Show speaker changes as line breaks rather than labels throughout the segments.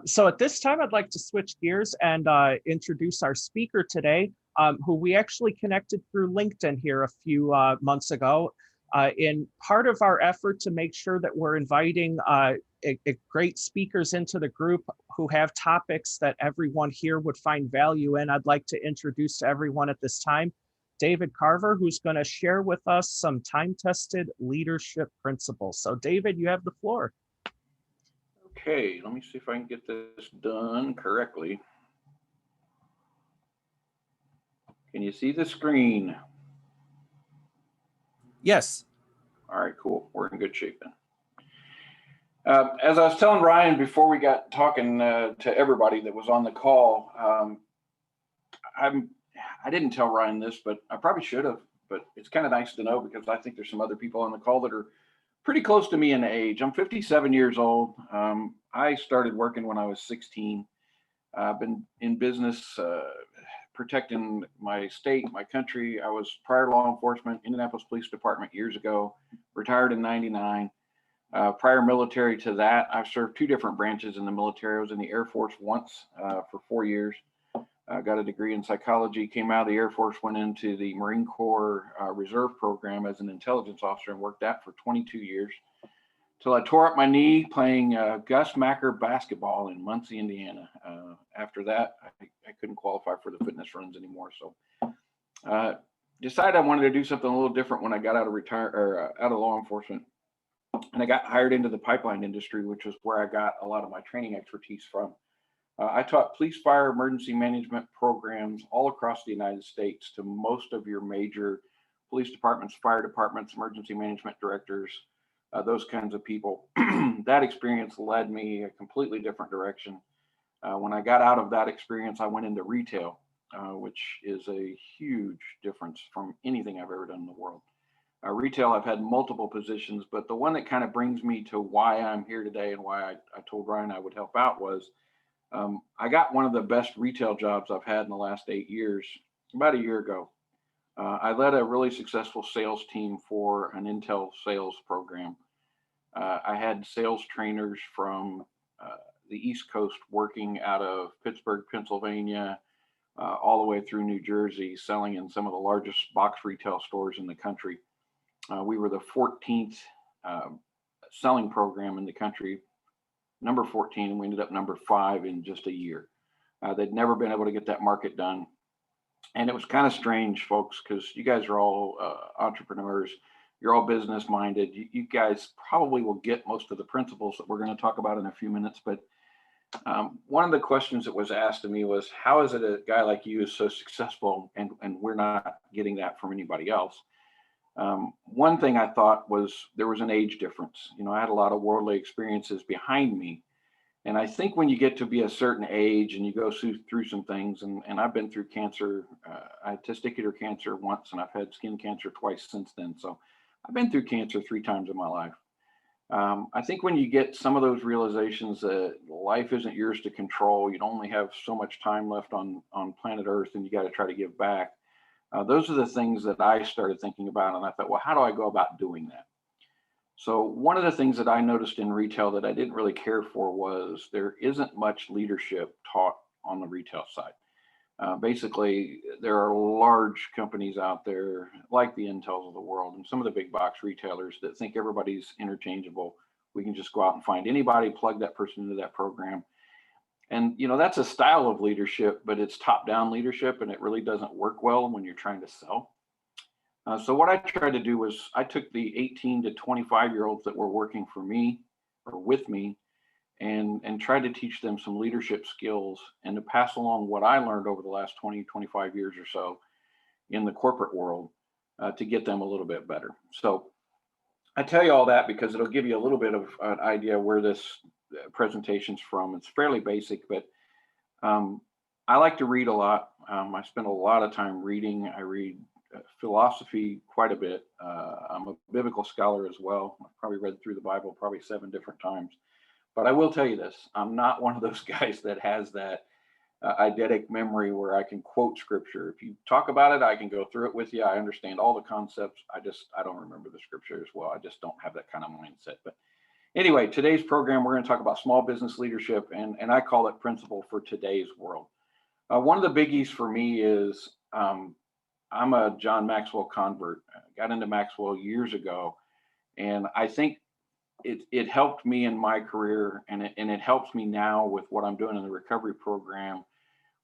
So at this time, I'd like to switch gears and introduce our speaker today, who we actually connected through LinkedIn here a few months ago. In part of our effort to make sure that we're inviting great speakers into the group who have topics that everyone here would find value in, I'd like to introduce to everyone at this time David Carver, who's going to share with us some time-tested leadership principles. So David, you have the floor.
Okay, let me see if I can get this done correctly. Can you see the screen?
Yes.
All right, cool. We're in good shape then. As I was telling Ryan before we got talking to everybody that was on the call, I didn't tell Ryan this, but I probably should have, but it's kind of nice to know because I think there's some other people on the call that are pretty close to me in age. I'm 57 years old. I started working when I was 16. I've been in business protecting my state, my country. I was prior law enforcement, Indianapolis Police Department years ago, retired in '99. Prior military to that, I've served two different branches in the military. I was in the Air Force once for 4 years. Got a degree in psychology, came out of the Air Force, went into the Marine Corps Reserve program as an intelligence officer and worked that for 22 years till I tore up my knee playing Gus Macker basketball in Muncie, Indiana. After that, I couldn't qualify for the fitness runs anymore. So decided I wanted to do something a little different when I got out of law enforcement. And I got hired into the pipeline industry, which was where I got a lot of my training expertise from. I taught police, fire, emergency management programs all across the United States to most of your major police departments, fire departments, emergency management directors, those kinds of people. That experience led me a completely different direction. When I got out of that experience, I went into retail, which is a huge difference from anything I've ever done in the world. Retail, I've had multiple positions, but the one that kind of brings me to why I'm here today and why I told Ryan I would help out was I got one of the best retail jobs I've had in the last 8 years, about a year ago. I led a really successful sales team for an Intel sales program. I had sales trainers from the East Coast working out of Pittsburgh, Pennsylvania, all the way through New Jersey, selling in some of the largest box retail stores in the country. We were the 14th selling program in the country, number 14, and we ended up number 5 in just a year. They'd never been able to get that market done. And it was kind of strange, folks, because you guys are all entrepreneurs. You're all business minded. You guys probably will get most of the principles that we're going to talk about in a few minutes. But one of the questions that was asked to me was, how is it a guy like you is so successful and we're not getting that from anybody else? One thing I thought was there was an age difference. You know, I had a lot of worldly experiences behind me. And I think when you get to be a certain age and you go through some things, and I've been through cancer, I had testicular cancer once, and I've had skin cancer twice since then. So I've been through cancer 3 times in my life. I think when you get some of those realizations that life isn't yours to control, you only have so much time left on planet Earth, and you got to try to give back. Those are the things that I started thinking about, and I thought, well, how do I go about doing that? So one of the things that I noticed in retail that I didn't really care for was there isn't much leadership taught on the retail side. Basically, there are large companies out there like the Intels of the world and some of the big box retailers that think everybody's interchangeable. We can just go out and find anybody, plug that person into that program. And, you know, that's a style of leadership, but it's top-down leadership, and it really doesn't work well when you're trying to sell. So what I tried to do was I took the 18 to 25-year-olds that were working for me or with me and tried to teach them some leadership skills and to pass along what I learned over the last 20, 25 years or so in the corporate world to get them a little bit better. So I tell you all that because it'll give you a little bit of an idea where this presentation's from. It's fairly basic, but I like to read a lot. I spend a lot of time reading. I read philosophy quite a bit. I'm a biblical scholar as well. I've probably read through the Bible probably 7 different times. But I will tell you this, I'm not one of those guys that has that eidetic memory where I can quote scripture. If you talk about it, I can go through it with you. I understand all the concepts. I don't remember the scripture as well. I just don't have that kind of mindset. But Anyway, today's program, we're going to talk about small business leadership, and I call it principle for today's world. One of the biggies for me is I'm a John Maxwell convert. I got into Maxwell years ago, and I think it helped me in my career, and it helps me now with what I'm doing in the recovery program,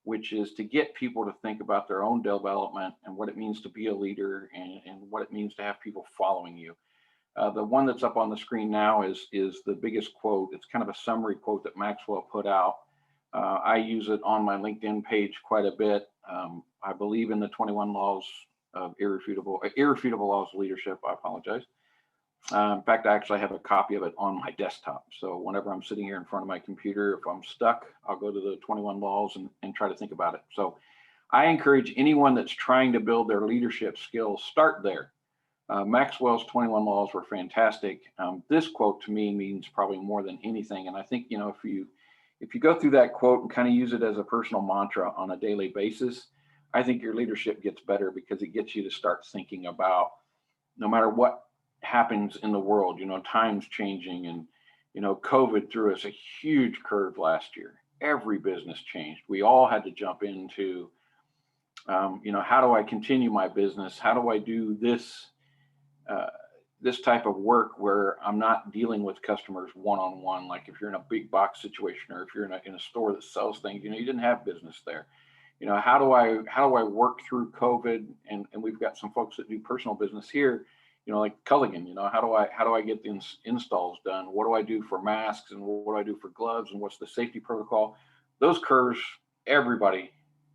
which is to get people to think about their own development and what it means to be a leader, and what it means to have people following you. The one that's up on the screen now is the biggest quote. It's kind of a summary quote that Maxwell put out. I use it on my LinkedIn page quite a bit. I believe in the 21 laws of irrefutable laws of leadership. I apologize. In fact, I actually have a copy of it on my desktop. So whenever I'm sitting here in front of my computer, if I'm stuck, I'll go to the 21 laws and try to think about it. So I encourage anyone that's trying to build their leadership skills, start there. Maxwell's 21 laws were fantastic. This quote to me means probably more than anything. And I think, if you go through that quote and kind of use it as a personal mantra on a daily basis, I think your leadership gets better because it gets you to start thinking about no matter what happens in the world, time's changing, and, COVID threw us a huge curve last year. Every business changed. We all had to jump into, how do I continue my business? How do I do this type of work where I'm not dealing with customers one-on-one? Like if you're in a big box situation, or if you're in a store that sells things, you didn't have business there. How do I work through COVID? And we've got some folks that do personal business here, like Culligan, how do I get the installs done? What do I do for masks, and what do I do for gloves, and what's the safety protocol? Those curves, everybody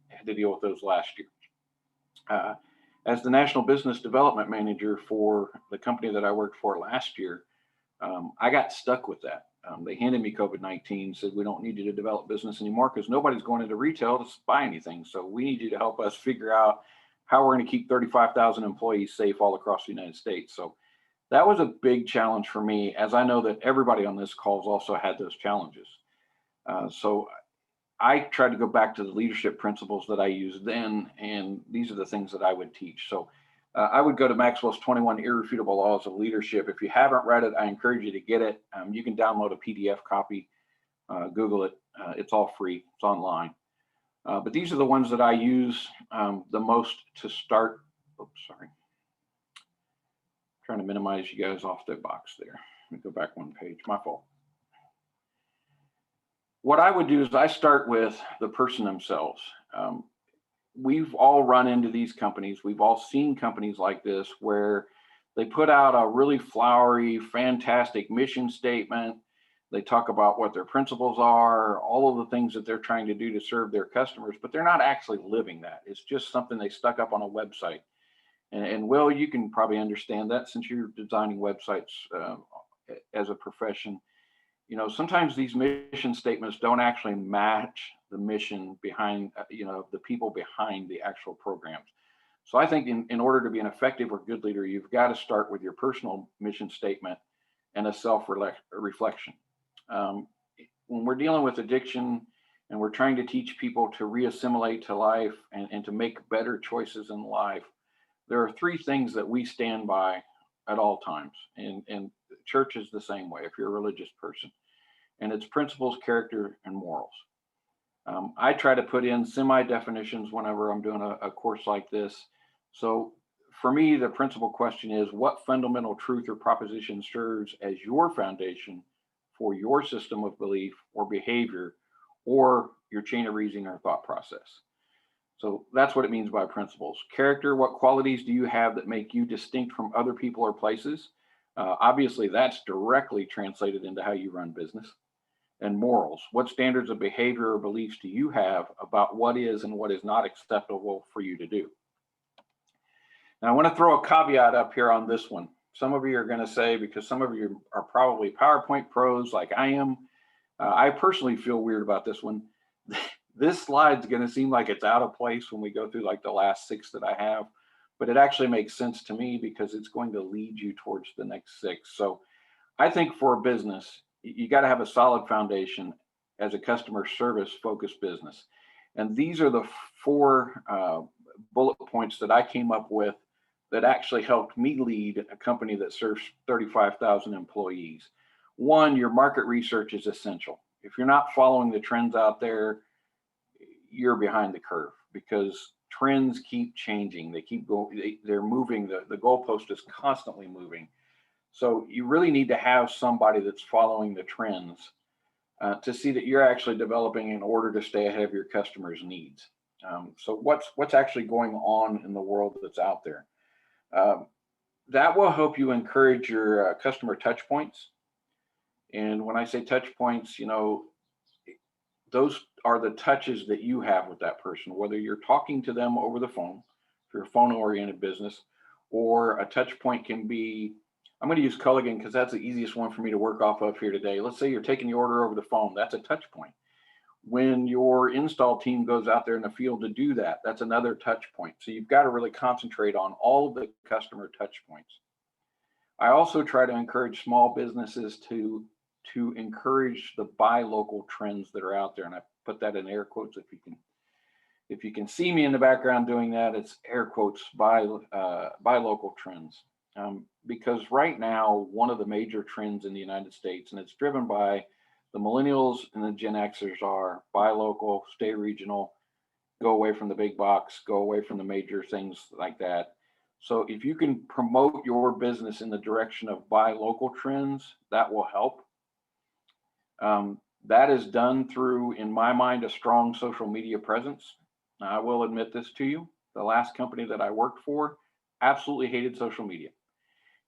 had to deal with those last year. As the National Business Development Manager for the company that I worked for last year, I got stuck with that. They handed me COVID-19, said, we don't need you to develop business anymore because nobody's going into retail to buy anything. So we need you to help us figure out how we're going to keep 35,000 employees safe all across the United States. So that was a big challenge for me, as I know that everybody on this call has also had those challenges. So I tried to go back to the leadership principles that I used then, and these are the things that I would teach. So I would go to Maxwell's 21 Irrefutable Laws of Leadership. If you haven't read it, I encourage you to get it. You can download a PDF copy, Google it. It's all free. It's online. But these are the ones that I use the most to start. Oops, sorry. Trying to minimize you guys off the box there. Let me go back one page. My fault. What I would do is I start with the person themselves. We've all run into these companies. We've all seen companies like this where they put out a really flowery, fantastic mission statement. They talk about what their principles are, all of the things that they're trying to do to serve their customers, but they're not actually living that. It's just something they stuck up on a website. And Will, you can probably understand that since you're designing websites as a profession. Sometimes these mission statements don't actually match the mission behind, the people behind the actual programs. So I think in order to be an effective or good leader, you've got to start with your personal mission statement and a self-reflection. When we're dealing with addiction and we're trying to teach people to reassimilate to life and to make better choices in life, there are three things that we stand by at all times. And church is the same way if you're a religious person. And it's principles, character, and morals. I try to put in semi-definitions whenever I'm doing a course like this. So for me, the principal question is, what fundamental truth or proposition serves as your foundation for your system of belief or behavior or your chain of reasoning or thought process? So that's what it means by principles. Character, what qualities do you have that make you distinct from other people or places? Obviously, that's directly translated into how you run business. And morals, what standards of behavior or beliefs do you have about what is and what is not acceptable for you to do? Now, I want to throw a caveat up here on this one. Some of you are going to say, because some of you are probably PowerPoint pros like I am, I personally feel weird about this one. This slide's going to seem like it's out of place when we go through like the last 6 that I have, but it actually makes sense to me because it's going to lead you towards the next 6. So I think for a business, you got to have a solid foundation as a customer service focused business. And these are the 4 bullet points that I came up with that actually helped me lead a company that serves 35,000 employees. One, your market research is essential. If you're not following the trends out there, you're behind the curve, because trends keep changing. They keep going, they're moving, the goalpost is constantly moving. So you really need to have somebody that's following the trends to see that you're actually developing in order to stay ahead of your customers' needs. So what's actually going on in the world that's out there? That will help you encourage your customer touch points. And when I say touch points, those are the touches that you have with that person, whether you're talking to them over the phone, if you're a phone oriented business, or a touch point can be, I'm going to use Culligan because that's the easiest one for me to work off of here today. Let's say you're taking the order over the phone. That's a touch point. When your install team goes out there in the field to do that, that's another touch point. So you've got to really concentrate on all of the customer touch points. I also try to encourage small businesses to encourage the buy local trends that are out there. And I put that in air quotes. If you can see me in the background doing that, it's air quotes, buy local trends. Because right now, one of the major trends in the United States, and it's driven by the millennials and the Gen Xers, are buy local, stay regional, go away from the big box, go away from the major things like that. So if you can promote your business in the direction of buy local trends, that will help. That is done through, in my mind, a strong social media presence. Now, I will admit this to you. The last company that I worked for absolutely hated social media.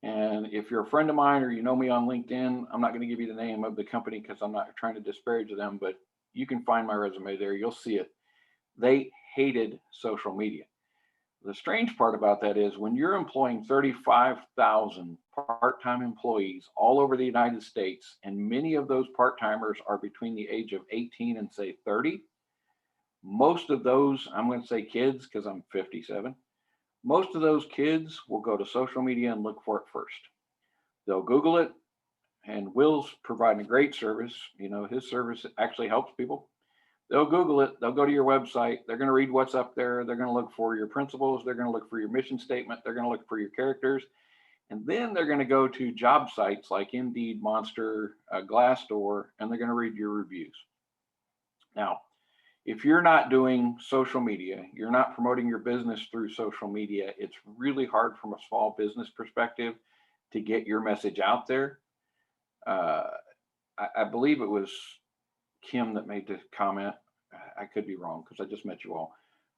And if you're a friend of mine or you know me on LinkedIn, I'm not going to give you the name of the company because I'm not trying to disparage them, but you can find my resume there. You'll see it. They hated social media. The strange part about that is when you're employing 35,000 part-time employees all over the United States, and many of those part-timers are between the age of 18 and say 30, most of those, I'm going to say kids because I'm 57, most of those kids will go to social media and look for it first. They'll Google it, and Will's providing a great service. His service actually helps people. They'll Google it, they'll go to your website, they're going to read what's up there, they're going to look for your principles, they're going to look for your mission statement, they're going to look for your characters, and then they're going to go to job sites like Indeed, Monster, Glassdoor, and they're going to read your reviews. Now, if you're not doing social media, you're not promoting your business through social media, it's really hard from a small business perspective to get your message out there. I believe it was Kim that made the comment. I could be wrong because I just met you all,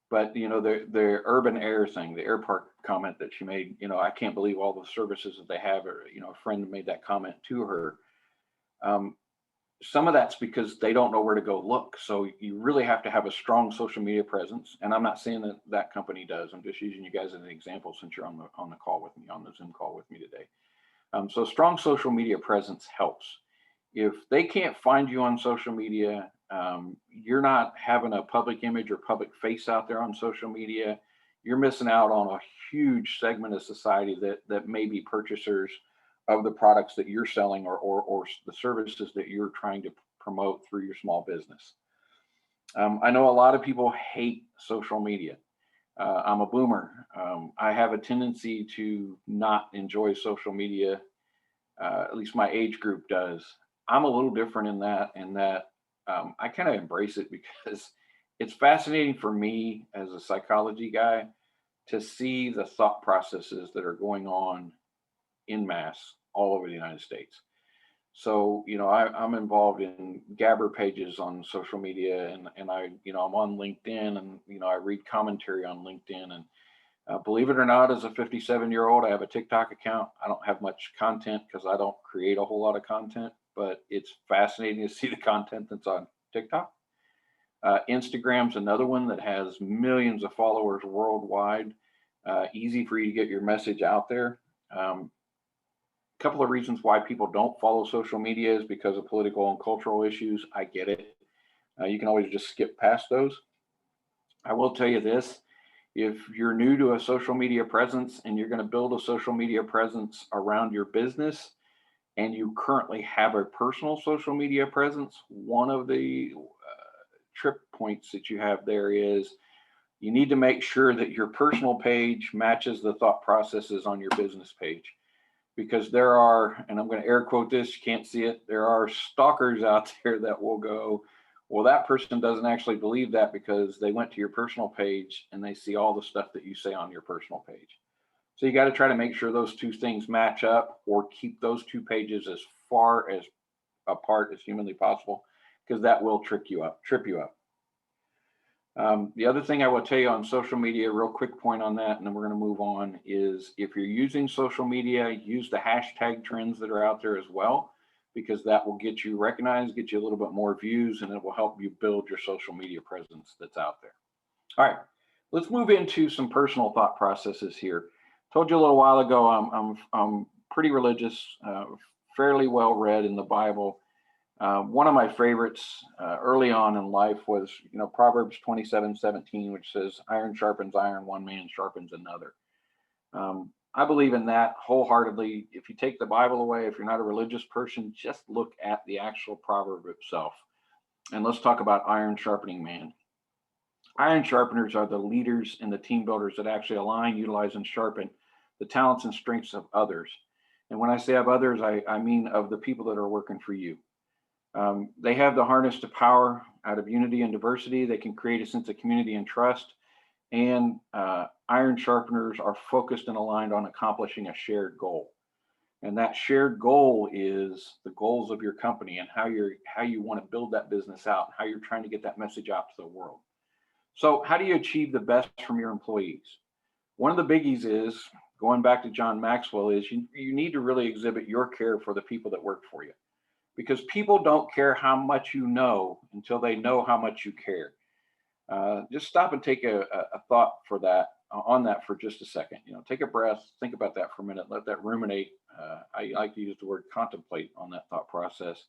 but the urban air thing, the air park comment that she made, I can't believe all the services that they have. Or a friend made that comment to her. Some of that's because they don't know where to go look. So you really have to have a strong social media presence. And I'm not saying that company does. I'm just using you guys as an example since you're on the call with me, on the Zoom call with me today. So strong social media presence helps. If they can't find you on social media, you're not having a public image or public face out there on social media, you're missing out on a huge segment of society that may be purchasers of the products that you're selling or the services that you're trying to promote through your small business. I know a lot of people hate social media. I'm a boomer. I have a tendency to not enjoy social media. At least my age group does. I'm a little different in that I kind of embrace it because it's fascinating for me as a psychology guy to see the thought processes that are going on in mass all over the United States. So, I'm involved in Gabber pages on social media, and I'm on LinkedIn, and, I read commentary on LinkedIn. And believe it or not, as a 57-year-old, I have a TikTok account. I don't have much content because I don't create a whole lot of content, but it's fascinating to see the content that's on TikTok. Instagram's another one that has millions of followers worldwide. Easy for you to get your message out there. Couple of reasons why people don't follow social media is because of political and cultural issues. I get it. You can always just skip past those. I will tell you this. If you're new to a social media presence and you're going to build a social media presence around your business and you currently have a personal social media presence, one of the trip points that you have there is you need to make sure that your personal page matches the thought processes on your business page. because there are, and I'm going to air quote this, you can't see it, there are stalkers out there that will go, well, that person doesn't actually believe that because they went to your personal page and they see all the stuff that you say on your personal page. So you got to try to make sure those two things match up, or keep those two pages as far as apart as humanly possible, because that will trip you up. The other thing I will tell you on social media, real quick point on that, and then we're going to move on, is if you're using social media, use the hashtag trends that are out there as well, because that will get you recognized, get you a little bit more views, and it will help you build your social media presence that's out there. All right, let's move into some personal thought processes here. Told you a little while ago, I'm pretty religious, fairly well read in the Bible. One of my favorites early on in life was, Proverbs 27:17, which says, "Iron sharpens iron, one man sharpens another." I believe in that wholeheartedly. If you take the Bible away, if you're not a religious person, just look at the actual proverb itself. And let's talk about iron sharpening man. Iron sharpeners are the leaders and the team builders that actually align, utilize, and sharpen the talents and strengths of others. And when I say of others, I mean of the people that are working for you. They have the harness to power out of unity and diversity. They can create a sense of community and trust. And iron sharpeners are focused and aligned on accomplishing a shared goal. And that shared goal is the goals of your company and how you want to build that business out, how you're trying to get that message out to the world. So how do you achieve the best from your employees? One of the biggies is, going back to John Maxwell, is you need to really exhibit your care for the people that work for you. Because people don't care how much you know until they know how much you care. Just stop and take a thought on that for just a second. Take a breath, think about that for a minute, let that ruminate. I like to use the word contemplate on that thought process.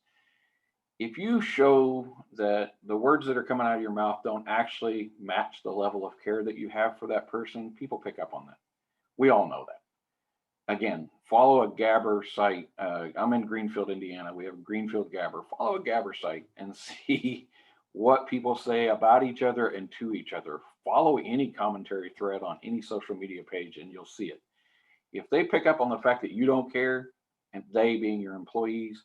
If you show that the words that are coming out of your mouth don't actually match the level of care that you have for that person, people pick up on that. We all know that. Again, follow a Gabber site. I'm in Greenfield, Indiana. We have a Greenfield Gabber. Follow a Gabber site and see what people say about each other and to each other. Follow any commentary thread on any social media page and you'll see it. If they pick up on the fact that you don't care, and they being your employees,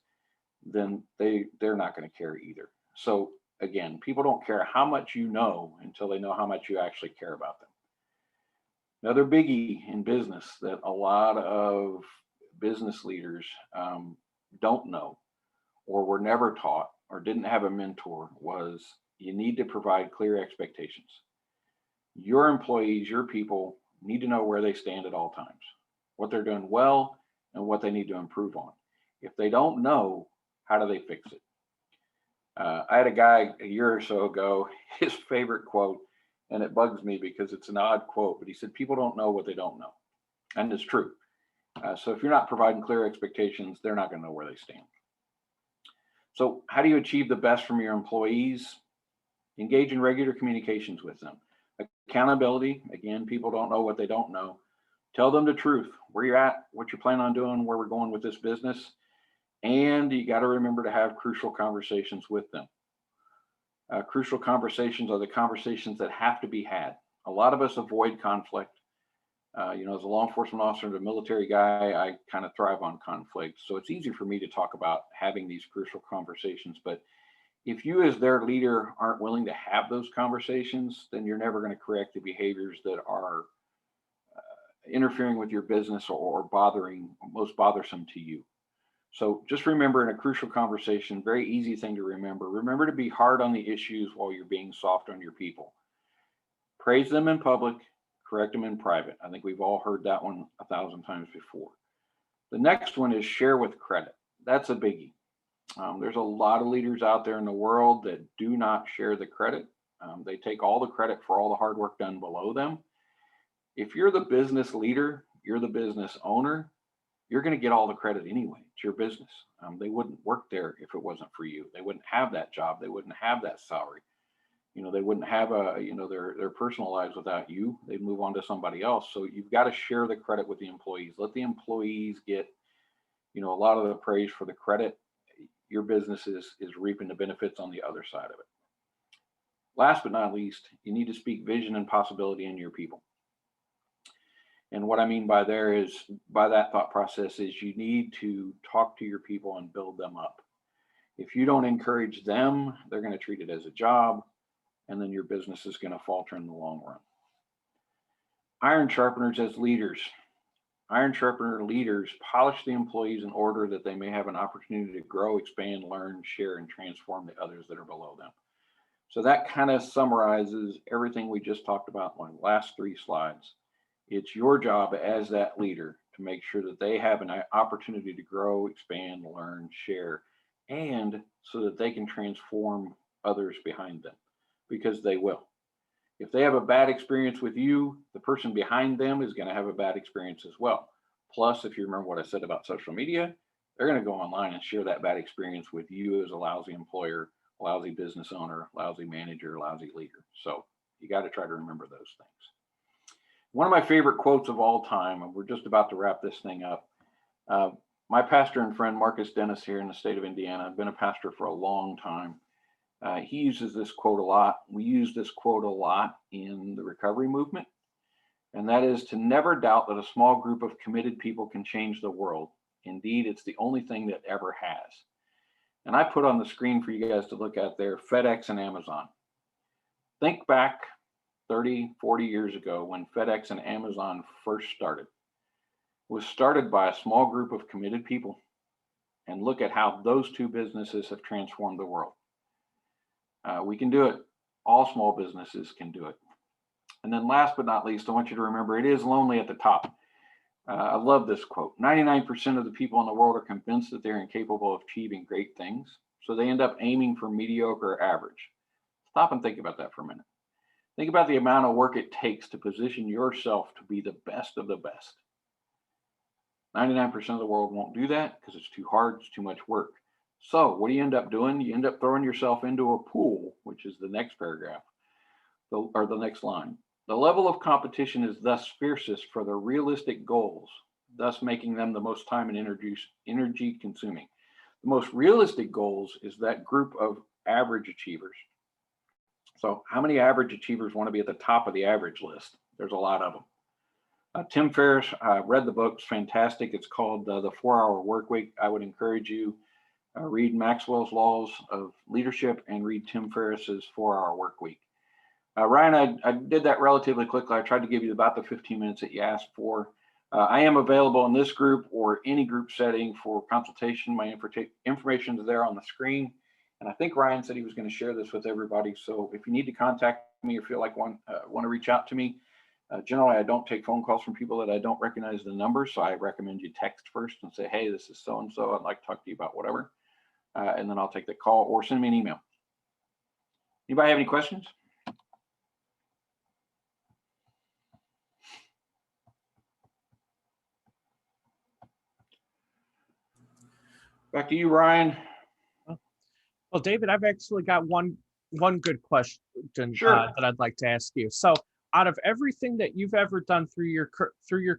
then they're not going to care either. So again, people don't care how much you know until they know how much you actually care about them. Another biggie in business that a lot of business leaders don't know, or were never taught, or didn't have a mentor, was you need to provide clear expectations. Your employees, your people, need to know where they stand at all times, what they're doing well, and what they need to improve on. If they don't know, how do they fix it? I had a guy a year or so ago, his favorite quote, and it bugs me because it's an odd quote, but he said, "People don't know what they don't know." And it's true. So if you're not providing clear expectations, they're not going to know where they stand. So how do you achieve the best from your employees? Engage in regular communications with them. Accountability, again, people don't know what they don't know. Tell them the truth, where you're at, what you're planning on doing, where we're going with this business. And you got to remember to have crucial conversations with them. Crucial conversations are the conversations that have to be had. A lot of us avoid conflict. As a law enforcement officer and a military guy, I kind of thrive on conflict. So it's easy for me to talk about having these crucial conversations. But if you as their leader aren't willing to have those conversations, then you're never going to correct the behaviors that are interfering with your business or most bothersome to you. So just remember, in a crucial conversation, very easy thing to remember to be hard on the issues while you're being soft on your people. Praise them in public, correct them in private. I think we've all heard that one 1,000 times before. The next one is share with credit. That's a biggie. There's a lot of leaders out there in the world that do not share the credit. They take all the credit for all the hard work done below them. If you're the business leader, you're the business owner, you're going to get all the credit anyway. It's your business. They wouldn't work there if it wasn't for you. They wouldn't have that job. They wouldn't have that salary. They wouldn't have their personal lives without you. They'd move on to somebody else. So you've got to share the credit with the employees. Let the employees get, a lot of the praise for the credit. Your business is reaping the benefits on the other side of it. Last but not least, you need to speak vision and possibility in your people. And what I mean by there is, by that thought process, is you need to talk to your people and build them up. If you don't encourage them, they're going to treat it as a job, and then your business is going to falter in the long run. Iron sharpeners as leaders. Iron sharpener leaders polish the employees in order that they may have an opportunity to grow, expand, learn, share, and transform the others that are below them. So that kind of summarizes everything we just talked about in the last 3 slides. It's your job as that leader to make sure that they have an opportunity to grow, expand, learn, share, and so that they can transform others behind them, because they will. If they have a bad experience with you, the person behind them is going to have a bad experience as well. Plus, if you remember what I said about social media, they're going to go online and share that bad experience with you as a lousy employer, lousy business owner, lousy manager, lousy leader. So you got to try to remember those things. One of my favorite quotes of all time, and we're just about to wrap this thing up. My pastor and friend, Marcus Dennis, here in the state of Indiana, I've been a pastor for a long time. He uses this quote a lot. We use this quote a lot in the recovery movement. And that is to never doubt that a small group of committed people can change the world. Indeed, it's the only thing that ever has. And I put on the screen for you guys to look at there, FedEx and Amazon. Think back 30, 40 years ago when FedEx and Amazon first started. It was started by a small group of committed people. And look at how those 2 businesses have transformed the world. We can do it. All small businesses can do it. And then last but not least, I want you to remember, it is lonely at the top. I love this quote. 99% of the people in the world are convinced that they're incapable of achieving great things. So they end up aiming for mediocre or average. Stop and think about that for a minute. Think about the amount of work it takes to position yourself to be the best of the best. 99% of the world won't do that because it's too hard, it's too much work. So what do you end up doing? You end up throwing yourself into a pool, which is the next paragraph, or the next line. The level of competition is thus fiercest for the realistic goals, thus making them the most time and energy consuming. The most realistic goals is that group of average achievers. So how many average achievers want to be at the top of the average list? There's a lot of them. Tim Ferriss, read the book, it's fantastic. It's called The 4-Hour Workweek. I would encourage you read Maxwell's Laws of Leadership and read Tim Ferriss's 4-Hour Workweek. Ryan, I did that relatively quickly. I tried to give you about the 15 minutes that you asked for. I am available in this group or any group setting for consultation. My information is there on the screen. And I think Ryan said he was going to share this with everybody. So if you need to contact me or feel like want to reach out to me, generally I don't take phone calls from people that I don't recognize the number. So I recommend you text first and say, hey, this is so-and-so. I'd like to talk to you about whatever. And then I'll take the call or send me an email. Anybody have any questions? Back to you, Ryan.
Well, David, I've actually got one good question
Sure.
that I'd like to ask you. So, out of everything that you've ever done through your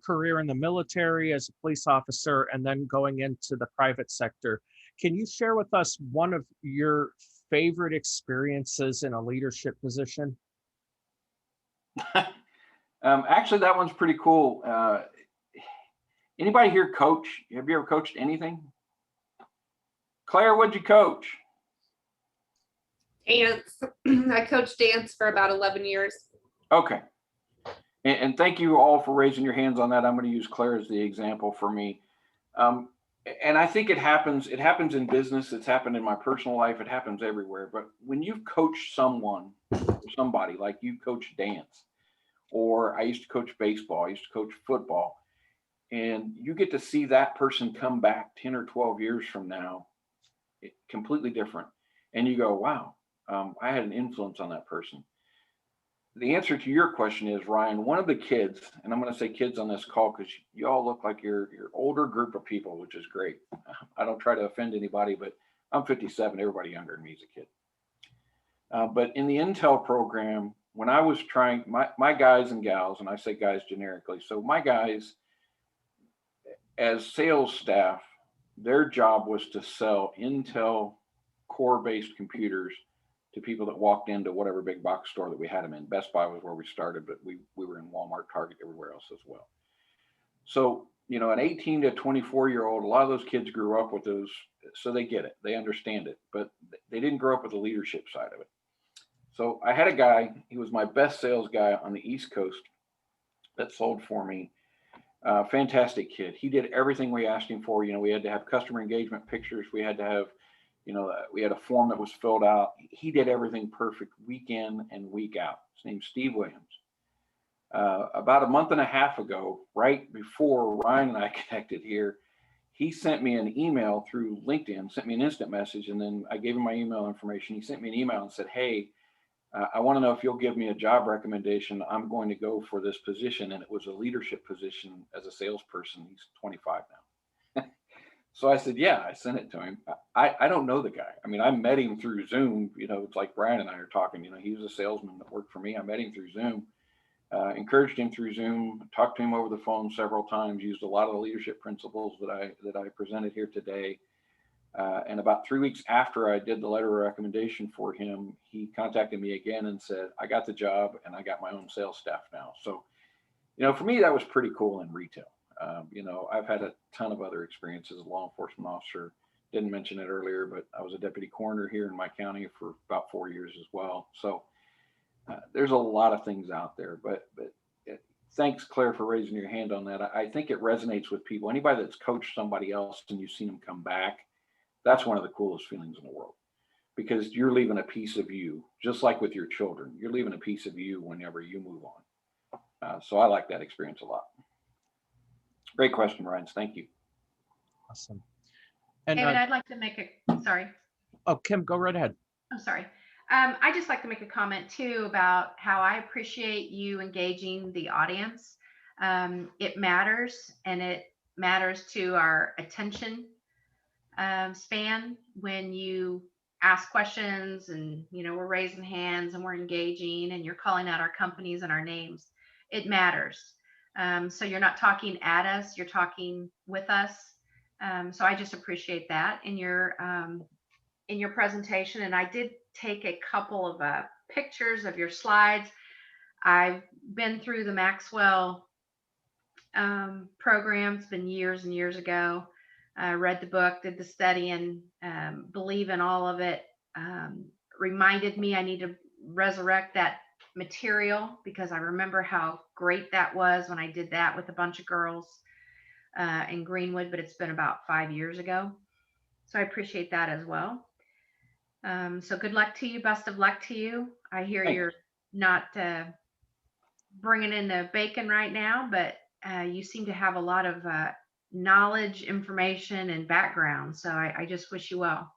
career in the military as a police officer and then going into the private sector, can you share with us one of your favorite experiences in a leadership position?
Actually, that one's pretty cool. Anybody here coach? Have you ever coached anything? Claire, what'd you coach?
Dance. I coached dance for about 11 years.
Okay. And thank you all for raising your hands on that. I'm going to use Claire as the example for me. And I think it happens in business. It's happened in my personal life. It happens everywhere. But when you've coached someone or somebody, like you coach dance, or I used to coach baseball, I used to coach football, and you get to see that person come back 10 or 12 years from now, completely different. And you go, wow, I had an influence on that person. The answer to your question is, Ryan, one of the kids, and I'm going to say kids on this call because you all look like you're older group of people, which is great. I don't try to offend anybody, but I'm 57. Everybody younger than me is a kid. But in the Intel program, when I was trying, my guys and gals, and I say guys generically, so my guys as sales staff, their job was to sell Intel core-based computers to people that walked into whatever big box store that we had them in. Best Buy was where we started, but we were in Walmart, Target, everywhere else as well. So, an 18 to 24-year-old, a lot of those kids grew up with those, so they get it, they understand it, but they didn't grow up with the leadership side of it. So I had a guy, he was my best sales guy on the East Coast that sold for me. Fantastic kid. He did everything we asked him for. We had to have customer engagement pictures. We had to have, we had a form that was filled out. He did everything perfect week in and week out. His name's Steve Williams. About a month and a half ago, right before Ryan and I connected here, he sent me an email through LinkedIn, sent me an instant message, and then I gave him my email information. He sent me an email and said, hey, I want to know if you'll give me a job recommendation. I'm going to go for this position. And it was a leadership position as a salesperson. He's 25 now. So I said, yeah, I sent it to him. I don't know the guy. I mean, I met him through Zoom. It's like Brian and I are talking. He was a salesman that worked for me. I met him through Zoom, encouraged him through Zoom, talked to him over the phone several times, used a lot of the leadership principles that I presented here today. And about 3 weeks after I did the letter of recommendation for him, he contacted me again and said, I got the job and I got my own sales staff now. So, for me, that was pretty cool in retail. I've had a ton of other experiences as a law enforcement officer. Didn't mention it earlier, but I was a deputy coroner here in my county for about 4 years as well. So there's a lot of things out there, but thanks, Claire, for raising your hand on that. I think it resonates with people. Anybody that's coached somebody else and you've seen them come back, that's one of the coolest feelings in the world, because you're leaving a piece of you, just like with your children. You're leaving a piece of you whenever you move on. So I like that experience a lot. Great question, Ryan. Thank you.
Awesome. And
David, I'd like to make sorry.
Oh, Kim, go right ahead.
I'm sorry. I just like to make a comment too about how I appreciate you engaging the audience. It matters, and it matters to our attention span when you ask questions and we're raising hands and we're engaging and you're calling out our companies and our names. It matters. So you're not talking at us, you're talking with us. So I just appreciate that in your presentation. And I did take a couple of pictures of your slides. I've been through the Maxwell program. It's been years and years ago. I read the book, did the study, and believe in all of it. Reminded me I need to resurrect that material, because I remember how great that was when I did that with a bunch of girls in Greenwood, but it's been about 5 years ago. So I appreciate that as well. So good luck to you. Best of luck to you. I hear
Thanks.
You're not bringing in the bacon right now, but you seem to have a lot of knowledge, information, and background. So I just wish you well.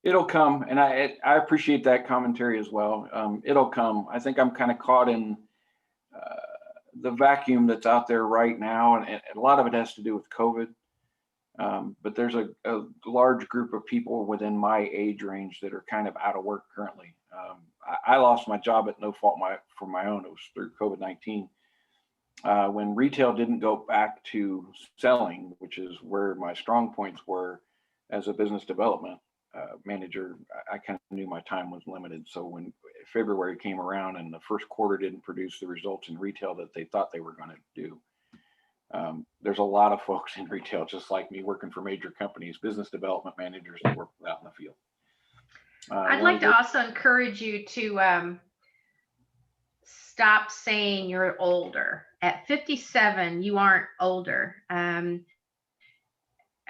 It'll come, and I appreciate that commentary as well. It'll come. I think I'm kind of caught in the vacuum that's out there right now, and a lot of it has to do with COVID. But there's a large group of people within my age range that are kind of out of work currently. I lost my job at no fault for my own. It was through COVID-19. When retail didn't go back to selling, which is where my strong points were as a business development manager, I kind of knew my time was limited. So when February came around and the first quarter didn't produce the results in retail that they thought they were going to do, there's a lot of folks in retail, just like me, working for major companies, business development managers that work out in the field.
I'd like to also encourage you to stop saying you're older. At 57, you aren't older. I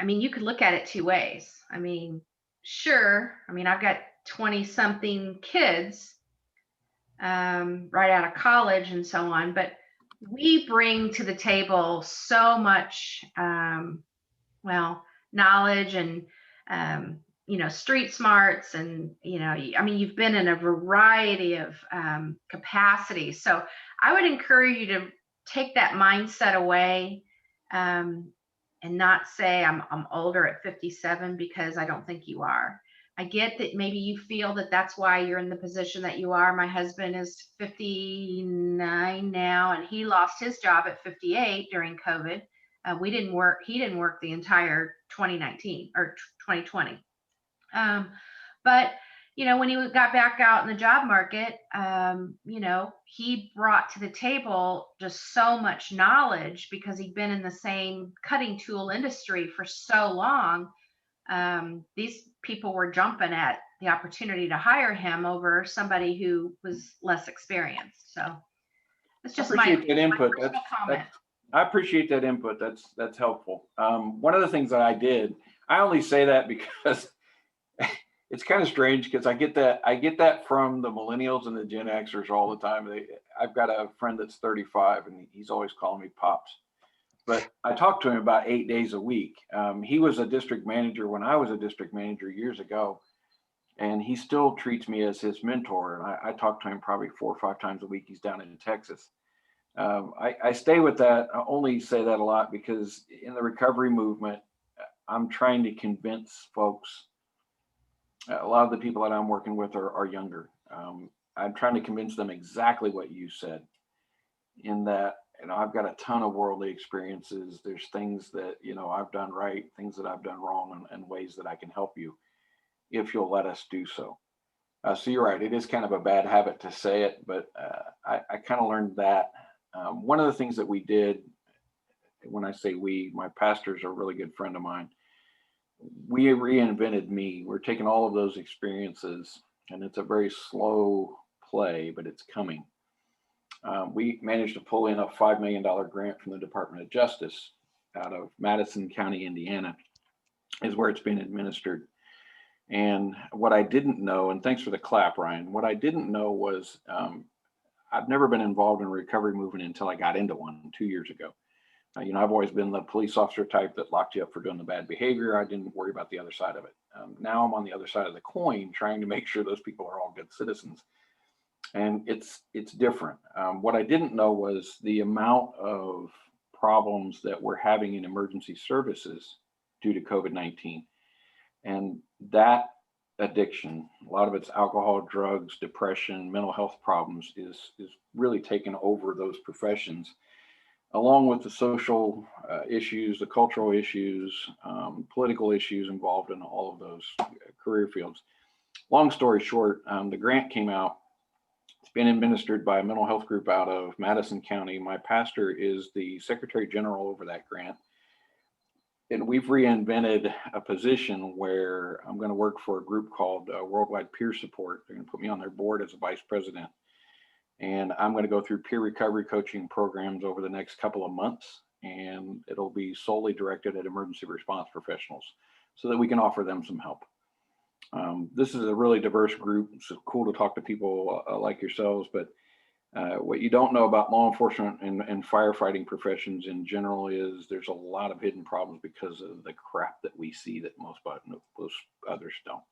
mean, you could look at it two ways. I mean, sure. I mean, I've got 20-something kids right out of college and so on, but we bring to the table so much, knowledge and, street smarts, and, I mean, you've been in a variety of capacities. So I would encourage you to take that mindset away and not say I'm older at 57, because I don't think you are. I get that maybe you feel that that's why you're in the position that you are. My husband is 59 now, and he lost his job at 58 during COVID. He didn't work the entire 2019 or 2020. But when he got back out in the job market, he brought to the table just so much knowledge because he'd been in the same cutting tool industry for so long. These people were jumping at the opportunity to hire him over somebody who was less experienced. So it's just my
input.
personal comment.
I appreciate that input. That's helpful. One of the things that I did, I only say that because it's kind of strange because I get that from the millennials and the Gen Xers all the time. I've got a friend that's 35 and he's always calling me Pops. But I talked to him about 8 days a week. He was a district manager when I was a district manager years ago, and he still treats me as his mentor. And I talk to him probably 4 or 5 times a week. He's down in Texas. I stay with that. I only say that a lot because in the recovery movement, I'm trying to convince folks. A lot of the people that I'm working with are younger. I'm trying to convince them exactly what you said, in that, I've got a ton of worldly experiences. There's things that, I've done right, things that I've done wrong, and ways that I can help you if you'll let us do so. So you're right. It is kind of a bad habit to say it, but I kind of learned that. One of the things that we did, when I say we, my pastor's a really good friend of mine. We reinvented me. We're taking all of those experiences, and it's a very slow play, but it's coming. We managed to pull in a $5 million grant from the Department of Justice out of Madison County, Indiana, is where it's been administered. And what I didn't know, and thanks for the clap, Ryan, what I didn't know was I've never been involved in a recovery movement until I got into one 2 years ago. I've always been the police officer type that locked you up for doing the bad behavior. I didn't worry about the other side of it. Now I'm on the other side of the coin, trying to make sure those people are all good citizens. And it's different. What I didn't know was the amount of problems that we're having in emergency services due to COVID-19. And that addiction, a lot of it's alcohol, drugs, depression, mental health problems, is really taken over those professions, along with the social issues, the cultural issues, political issues involved in all of those career fields. Long story short, the grant came out. It's been administered by a mental health group out of Madison County. My pastor is the Secretary General over that grant. And we've reinvented a position where I'm going to work for a group called Worldwide Peer Support. They're going to put me on their board as a vice president. And I'm going to go through peer recovery coaching programs over the next couple of months. And it'll be solely directed at emergency response professionals so that we can offer them some help. This is a really diverse group. It's cool to talk to people like yourselves, but what you don't know about law enforcement and firefighting professions in general is there's a lot of hidden problems because of the crap that we see that most others don't.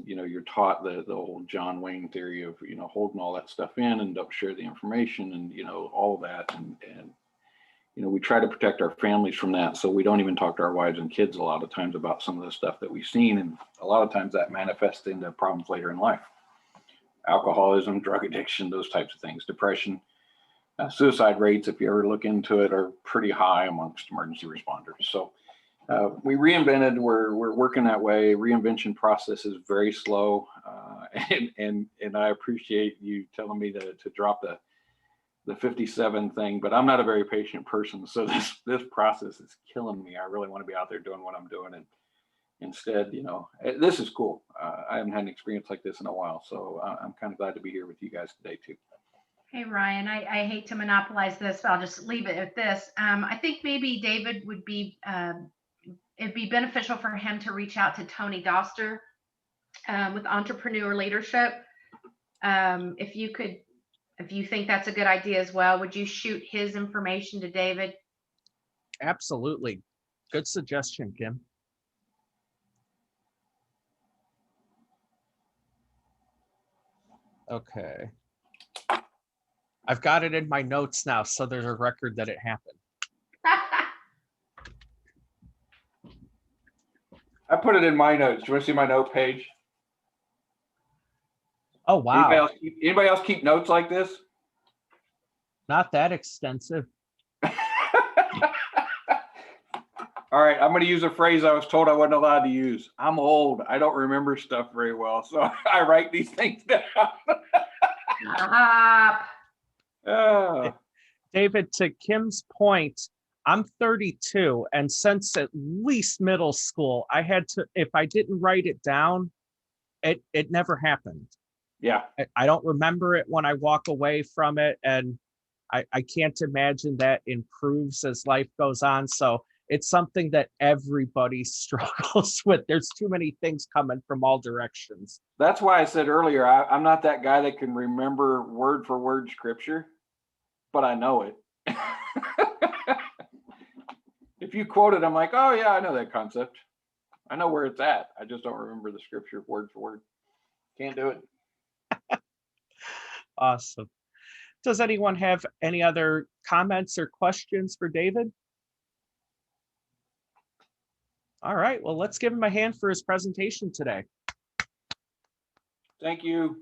You're taught the old John Wayne theory of, holding all that stuff in and don't share the information and, all of that. And we try to protect our families from that. So we don't even talk to our wives and kids a lot of times about some of the stuff that we've seen. And a lot of times that manifests into problems later in life. Alcoholism, drug addiction, those types of things, depression, suicide rates, if you ever look into it, are pretty high amongst emergency responders. So we reinvented, we're working that way. Reinvention process is very slow. And I appreciate you telling me to drop the 57 thing, but I'm not a very patient person. So this process is killing me. I really want to be out there doing what I'm doing. And instead, this is cool. I haven't had an experience like this in a while. So I'm kind of glad to be here with you guys today too.
Hey, Ryan, I hate to monopolize this, but I'll just leave it at this. I think maybe David would be, it'd be beneficial for him to reach out to Tony Doster with Entrepreneur Leadership. If you think that's a good idea as well, would you shoot his information to David?
Absolutely. Good suggestion, Kim. Okay. I've got it in my notes now, so there's a record that it happened.
I put it in my notes. Do you want to see my note page?
Oh, wow.
Anybody else keep notes like this?
Not that extensive.
All right, I'm going to use a phrase I was told I wasn't allowed to use. I'm old. I don't remember stuff very well, so I write these things down.
Stop.
Oh,
David, to Kim's point, I'm 32, and since at least middle school, I had to, if I didn't write it down, it never happened.
yeah.
I don't remember it when I walk away from it, and I can't imagine that improves as life goes on. So it's something that everybody struggles with. There's too many things coming from all directions.
That's why I said earlier, I'm not that guy that can remember word for word scripture, but I know it. If you quote it, I'm like, oh yeah, I know that concept. I know where it's at. I just don't remember the scripture word for word. Can't do it.
Awesome. Does anyone have any other comments or questions for David? All right, well, let's give him a hand for his presentation today.
Thank you.